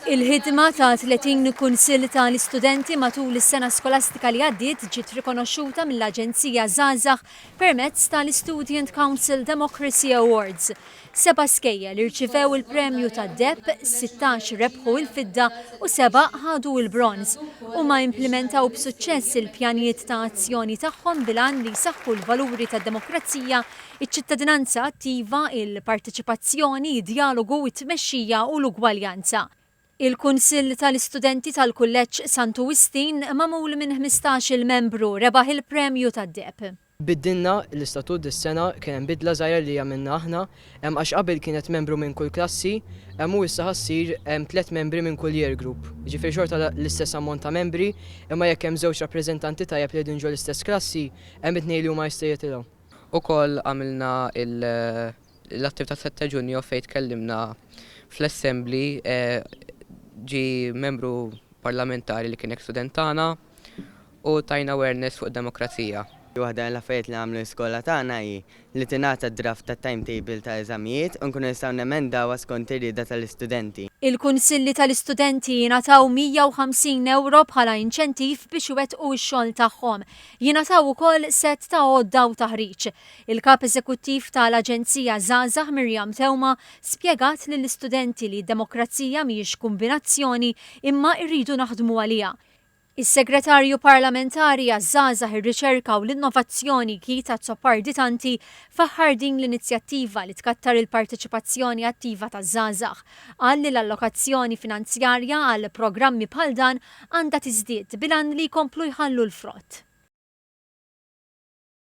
Il-ħidma ta' 30 kunsill tal-istudenti matul is-sena skolastika li għaddiet ġiet rikonoxxuta mill-Aġenzija Żgħażagħ permezz tal-Student Council Democracy Awards. 7 skejjel irċivew il-premju tad-DEP, 16 rebħu il-fidda u 7 ħadu il-bronz. Huma implementaw b'suċċess il-pjanijiet ta' azzjoni tagħhom bilan li jsaħħu l-valuri tad-demokrazija, iċ-ċittadinanza attiva, il-parteċipazzjoni, id-dialogu, it-tmexxija u l-ugwaljanza. Il-Kunsill tal-Istudenti tal-Kulleġġ Santu Wistin magħmul minn 15-il membru rebaħ il-premju tad-DEP. Biddilna l-istatut dis-sena kien hemm bidla żgħira li għamilna aħna, għax qabel kienet membru minn kull klassi, u issa ħassir 3 membri minn kull year group. Ġifieri xorta l-istess ammont ta' membri, imma jekk hemm żewġ rappreżentanti tajjeb li jinġu l-istess klassi, hemm it-tnejn li huma jista' jitilgħu. Ukoll għamilna l-attività 7 Ġunju fejn tkellimna fl-assembly ġi membru parlamentari li kien student tagħna u tajna awareness fuq demokrazija. Waħda l-affarijiet li għamlu l-iskola tagħna hi li tingħata draft ta' timetable ta' eżamijiet u nkunu nistgħu nemendaw skont ir-rieda tal-istudenti. Il-Kunsilli tal-Istudenti jingħataw €150 bħala inċentiv biex iwettqu x-xogħol tagħhom. Jingħataw ukoll set ta' għodda u taħriġ. Il-Kap Eżekuttiv tal-Aġenzija Żgħażagħ Mirjam Tewma spjegat lill-istudenti li d-demokrazija mhijiex kombinazzjoni imma rridu naħdmu għaliha. Is-Segretarju Parlamentari għaż-Żgħażagħ, ir-Riċerka u l-Innovazzjoni Kita Zzopardi faħħar din l-inizjattiva li tkattar il-parteċipazzjoni attiva taż-żgħażagħ. Qal li l-allokazzjoni finanzjarja għal programmi bħal dan għandha tiżdied bilan li jkomplu jħallu l-frott.